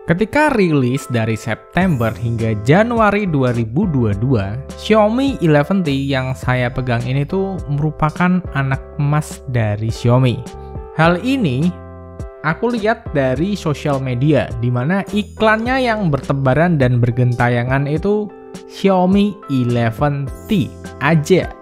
Ketika rilis dari September hingga Januari 2022, Xiaomi 11T yang saya pegang ini tuh merupakan anak emas dari Xiaomi. Hal ini aku lihat dari sosial media, di mana iklannya yang bertebaran dan bergentayangan itu Xiaomi 11T aja.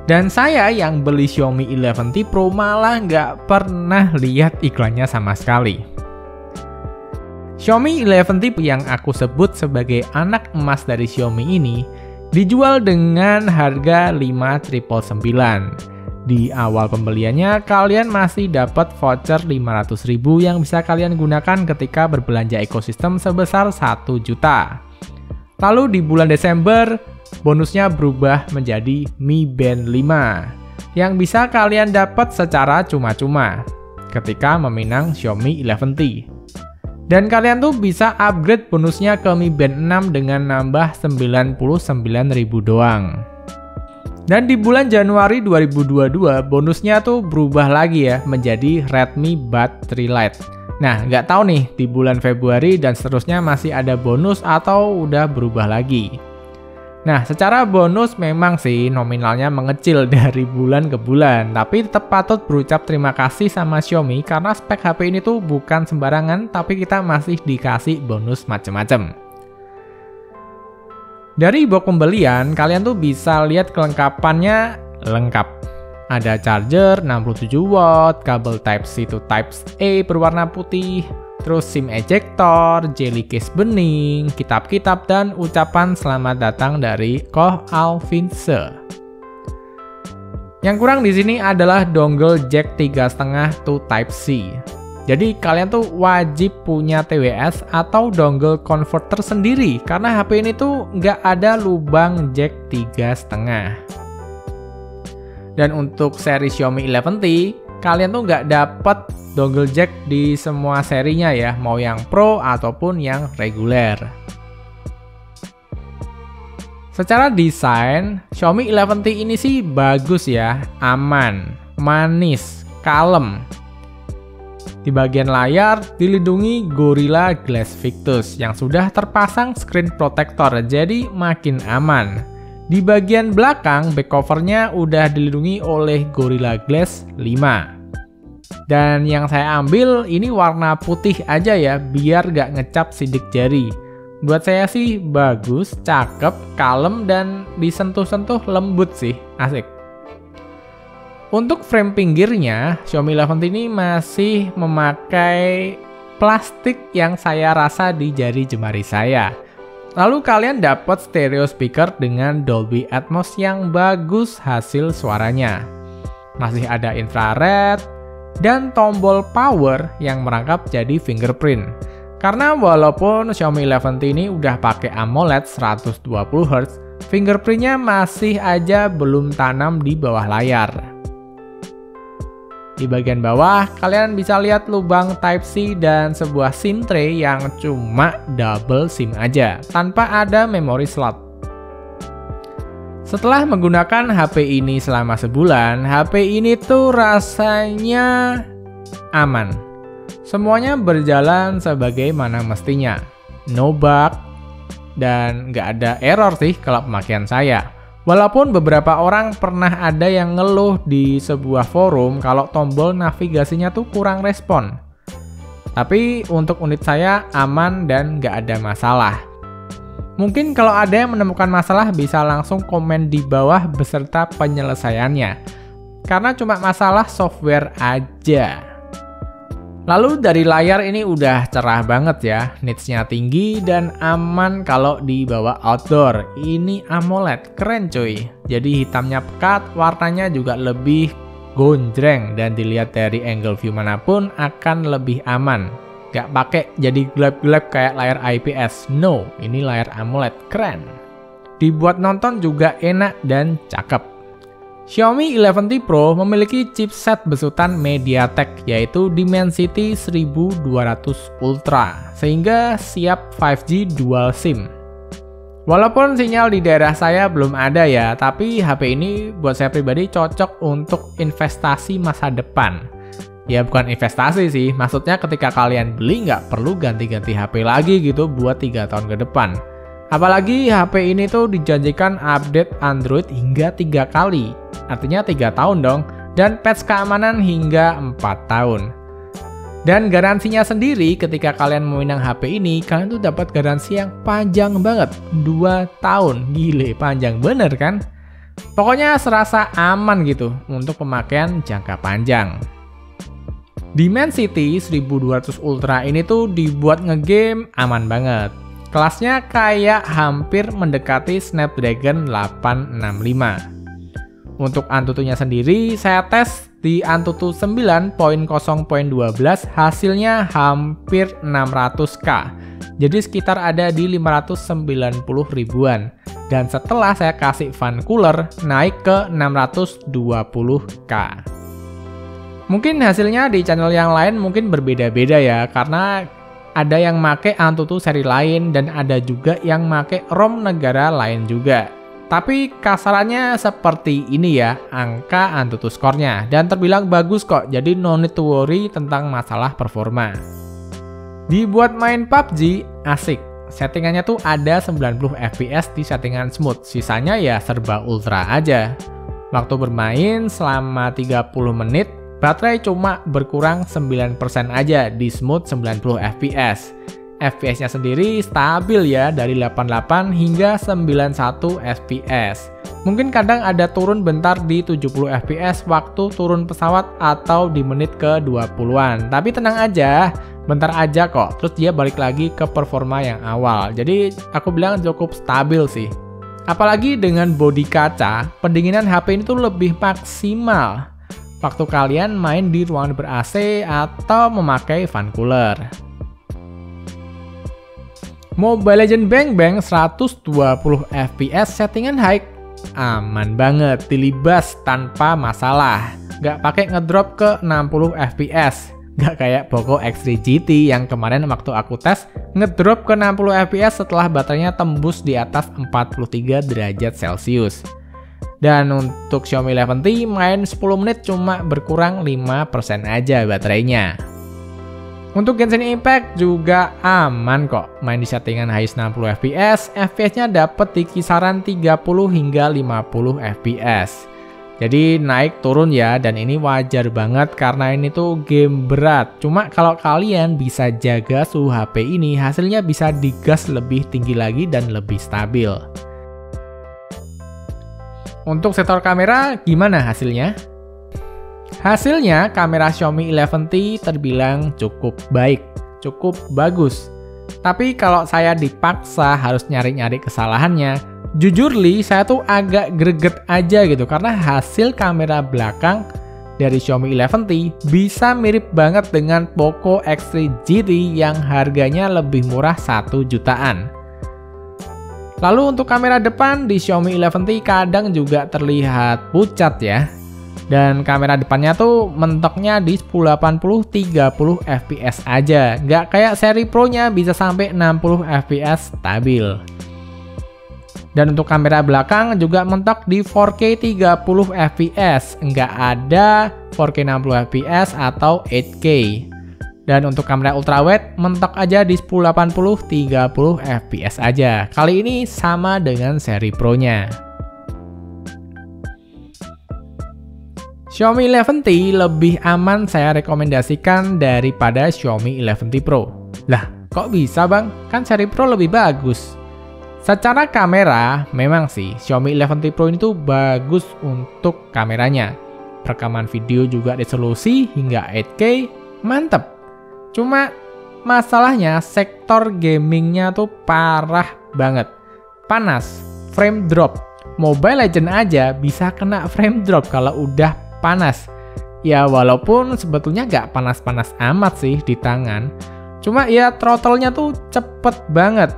Dan saya yang beli Xiaomi 11T Pro malah nggak pernah lihat iklannya sama sekali. Xiaomi 11T yang aku sebut sebagai anak emas dari Xiaomi ini dijual dengan harga 5.999. Di awal pembeliannya kalian masih dapat voucher 500.000 yang bisa kalian gunakan ketika berbelanja ekosistem sebesar 1 juta. Lalu di bulan Desember bonusnya berubah menjadi Mi Band 5 yang bisa kalian dapat secara cuma-cuma ketika meminang Xiaomi 11T. Dan kalian tuh bisa upgrade bonusnya ke Mi Band 6 dengan nambah 99.000 doang. Dan di bulan Januari 2022 bonusnya tuh berubah lagi ya menjadi Redmi Buds 3 Lite. Nah, nggak tahu nih di bulan Februari dan seterusnya masih ada bonus atau udah berubah lagi. Nah, secara bonus memang sih nominalnya mengecil dari bulan ke bulan, tapi tetap patut berucap terima kasih sama Xiaomi karena spek HP ini tuh bukan sembarangan, tapi kita masih dikasih bonus macem-macem. Dari box pembelian, kalian tuh bisa lihat kelengkapannya lengkap. Ada charger 67 watt, kabel Type-C to Type-A berwarna putih, terus SIM ejector, jelly case bening, kitab-kitab, dan ucapan selamat datang dari Koh Alvinse. Yang kurang di sini adalah dongle jack 3,5 to Type-C. Jadi kalian tuh wajib punya TWS atau dongle converter sendiri karena HP ini tuh nggak ada lubang jack 3,5. Dan untuk seri Xiaomi 11T, kalian tuh nggak dapat dongle jack di semua serinya ya, mau yang Pro ataupun yang reguler. Secara desain, Xiaomi 11T ini sih bagus ya, aman, manis, kalem. Di bagian layar dilindungi Gorilla Glass Victus yang sudah terpasang screen protector, jadi makin aman. Di bagian belakang, back covernya udah dilindungi oleh Gorilla Glass 5. Dan yang saya ambil ini warna putih aja ya, biar gak ngecap sidik jari. Buat saya sih bagus, cakep, kalem, dan disentuh-sentuh lembut sih, asik. Untuk frame pinggirnya, Xiaomi 11T ini masih memakai plastik yang saya rasa di jari jemari saya. Lalu kalian dapat stereo speaker dengan Dolby Atmos yang bagus hasil suaranya. Masih ada infrared, dan tombol power yang merangkap jadi fingerprint. Karena walaupun Xiaomi 11T ini udah pakai AMOLED 120Hz, fingerprintnya masih aja belum tanam di bawah layar. Di bagian bawah, kalian bisa lihat lubang Type-C dan sebuah SIM tray yang cuma double SIM aja, tanpa ada memory slot. Setelah menggunakan HP ini selama sebulan, HP ini tuh rasanya aman. Semuanya berjalan sebagaimana mestinya. No bug, dan nggak ada error sih kalau pemakaian saya. Walaupun beberapa orang pernah ada yang ngeluh di sebuah forum kalau tombol navigasinya tuh kurang respon. Tapi untuk unit saya aman dan nggak ada masalah. Mungkin kalau ada yang menemukan masalah bisa langsung komen di bawah beserta penyelesaiannya. Karena cuma masalah software aja. Lalu dari layar ini udah cerah banget ya, nitsnya tinggi dan aman kalau dibawa outdoor. Ini AMOLED, keren cuy. Jadi hitamnya pekat, warnanya juga lebih gonjreng dan dilihat dari angle view manapun akan lebih aman. Gak pakai jadi gelap-gelap kayak layar IPS. No, ini layar AMOLED, keren. Dibuat nonton juga enak dan cakep. Xiaomi 11T Pro memiliki chipset besutan MediaTek yaitu Dimensity 1200 Ultra sehingga siap 5G dual SIM. Walaupun sinyal di daerah saya belum ada ya, tapi HP ini buat saya pribadi cocok untuk investasi masa depan. Ya bukan investasi sih, maksudnya ketika kalian beli nggak perlu ganti-ganti HP lagi gitu buat 3 tahun ke depan. Apalagi HP ini tuh dijanjikan update Android hingga 3 kali, artinya 3 tahun dong, dan patch keamanan hingga 4 tahun. Dan garansinya sendiri ketika kalian meminang HP ini, kalian tuh dapat garansi yang panjang banget, 2 tahun, gile, panjang bener kan? Pokoknya serasa aman gitu untuk pemakaian jangka panjang. Dimensity 1200 Ultra ini tuh dibuat ngegame aman banget. Kelasnya kayak hampir mendekati Snapdragon 865. Untuk Antutunya sendiri, saya tes di Antutu 9.0.12 hasilnya hampir 600k. Jadi sekitar ada di 590 ribuan. Dan setelah saya kasih fan cooler, naik ke 620k. Mungkin hasilnya di channel yang lain mungkin berbeda-beda ya, karena ada yang make Antutu seri lain dan ada juga yang make ROM negara lain juga. Tapi kasarannya seperti ini ya, angka Antutu skornya, dan terbilang bagus kok, jadi no need to worry tentang masalah performa. Dibuat main PUBG, asik. Settingannya tuh ada 90 fps di settingan smooth, sisanya ya serba ultra aja. Waktu bermain selama 30 menit, baterai cuma berkurang 9% aja di smooth 90 fps. FPS-nya sendiri stabil ya, dari 88 hingga 91 fps. Mungkin kadang ada turun bentar di 70 fps waktu turun pesawat atau di menit ke 20-an. Tapi tenang aja, bentar aja kok, terus dia balik lagi ke performa yang awal. Jadi aku bilang cukup stabil sih. Apalagi dengan bodi kaca, pendinginan HP ini tuh lebih maksimal waktu kalian main di ruangan ber-AC atau memakai fan cooler. Mobile Legends Bang Bang 120 fps settingan high, aman banget, dilibas tanpa masalah, nggak pakai ngedrop ke 60 fps, nggak kayak Poco X3 GT yang kemarin waktu aku tes ngedrop ke 60 fps setelah baterainya tembus di atas 43 derajat Celcius. Dan untuk Xiaomi 11T main 10 menit cuma berkurang 5% aja baterainya. Untuk Genshin Impact juga aman kok, main di settingan high 60 fps, FPS-nya dapat di kisaran 30 hingga 50 fps. Jadi naik turun ya, dan ini wajar banget karena ini tuh game berat. Cuma kalau kalian bisa jaga suhu HP ini, hasilnya bisa digas lebih tinggi lagi dan lebih stabil. Untuk sektor kamera, gimana hasilnya? Hasilnya, kamera Xiaomi 11T terbilang cukup baik, cukup bagus. Tapi kalau saya dipaksa harus nyari-nyari kesalahannya, jujur Li, saya tuh agak greget aja gitu, karena hasil kamera belakang dari Xiaomi 11T bisa mirip banget dengan Poco X3 GT yang harganya lebih murah 1 jutaan. Lalu untuk kamera depan di Xiaomi 11T kadang juga terlihat pucat ya. Dan kamera depannya tuh mentoknya di 1080 30 fps aja. Nggak kayak seri Pro-nya bisa sampai 60 fps stabil. Dan untuk kamera belakang juga mentok di 4K 30 fps. Nggak ada 4K 60 fps atau 8K. Dan untuk kamera ultrawide mentok aja di 1080 30 fps aja. Kali ini sama dengan seri Pro-nya. Xiaomi 11T lebih aman saya rekomendasikan daripada Xiaomi 11T Pro. Lah, kok bisa bang? Kan seri Pro lebih bagus. Secara kamera, memang sih Xiaomi 11T Pro ini tuh bagus untuk kameranya. Rekaman video juga resolusi hingga 8K, mantep. Cuma masalahnya sektor gamingnya tuh parah banget. Panas, frame drop. Mobile Legends aja bisa kena frame drop kalau udah panas. Ya walaupun sebetulnya nggak panas-panas amat sih di tangan. Cuma ya throttle-nya tuh cepet banget.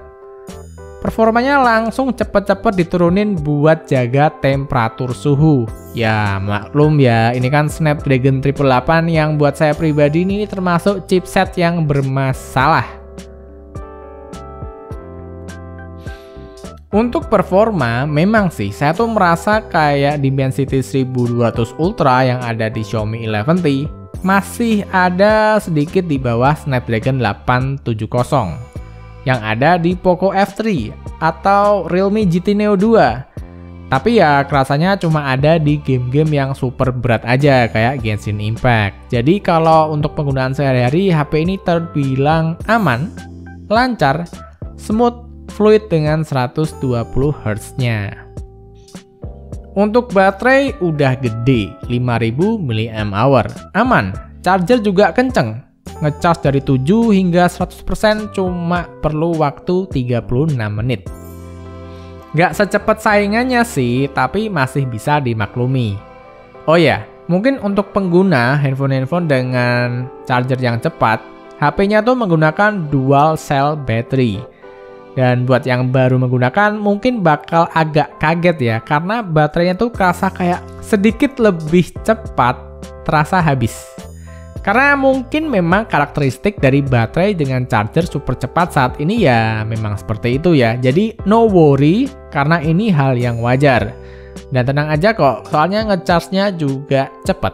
Performanya langsung cepet-cepet diturunin buat jaga temperatur suhu. Ya maklum ya, ini kan Snapdragon 888 yang buat saya pribadi ini termasuk chipset yang bermasalah. Untuk performa, memang sih saya tuh merasa kayak Dimensity 1200 Ultra yang ada di Xiaomi 11T. masih ada sedikit di bawah Snapdragon 870 yang ada di Poco F3 atau Realme GT Neo 2. Tapi ya kerasanya cuma ada di game-game yang super berat aja kayak Genshin Impact. Jadi kalau untuk penggunaan sehari-hari, HP ini terbilang aman, lancar, smooth, fluid dengan 120 Hz-nya. Untuk baterai udah gede, 5000 mAh. Aman, charger juga kenceng. Ngecas dari 7 hingga 100% cuma perlu waktu 36 menit. Nggak secepat saingannya sih, tapi masih bisa dimaklumi. Oh ya, mungkin untuk pengguna handphone-handphone dengan charger yang cepat, HP-nya tuh menggunakan dual cell battery. Dan buat yang baru menggunakan mungkin bakal agak kaget ya, karena baterainya tuh kerasa kayak sedikit lebih cepat terasa habis. Karena mungkin memang karakteristik dari baterai dengan charger super cepat saat ini ya memang seperti itu ya. Jadi no worry karena ini hal yang wajar. Dan tenang aja kok, soalnya ngecharge-nya juga cepat.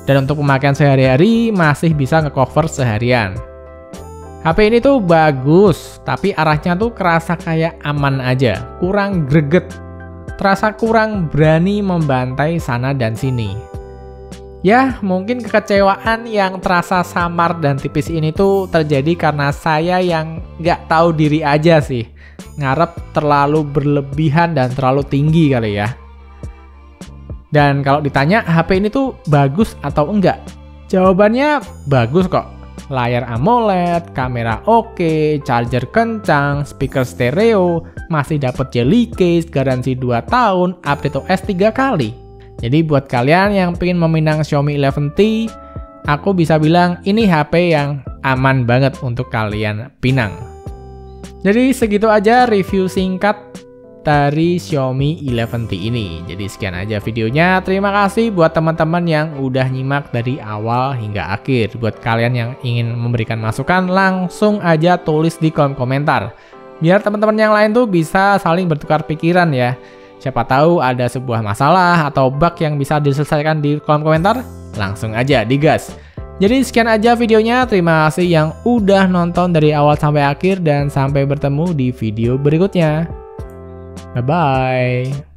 Dan untuk pemakaian sehari-hari masih bisa nge-cover seharian. HP ini tuh bagus, tapi arahnya tuh kerasa kayak aman aja, kurang greget. Terasa kurang berani membantai sana dan sini. Ya, mungkin kekecewaan yang terasa samar dan tipis ini tuh terjadi karena saya yang nggak tahu diri aja sih. Ngarep terlalu berlebihan dan terlalu tinggi kali ya. Dan kalau ditanya HP ini tuh bagus atau enggak? Jawabannya bagus kok. Layar AMOLED, kamera oke, charger kencang, speaker stereo, masih dapat jelly case, garansi 2 tahun, update OS 3 kali. Jadi buat kalian yang pengen meminang Xiaomi 11T, aku bisa bilang ini HP yang aman banget untuk kalian pinang. Jadi segitu aja review singkat dari Xiaomi 11T ini. Jadi sekian aja videonya. Terima kasih buat teman-teman yang udah nyimak dari awal hingga akhir. Buat kalian yang ingin memberikan masukan, langsung aja tulis di kolom komentar. Biar teman-teman yang lain tuh bisa saling bertukar pikiran ya. Siapa tahu ada sebuah masalah atau bug yang bisa diselesaikan di kolom komentar, langsung aja digas. Jadi sekian aja videonya, terima kasih yang udah nonton dari awal sampai akhir dan sampai bertemu di video berikutnya. Bye-bye.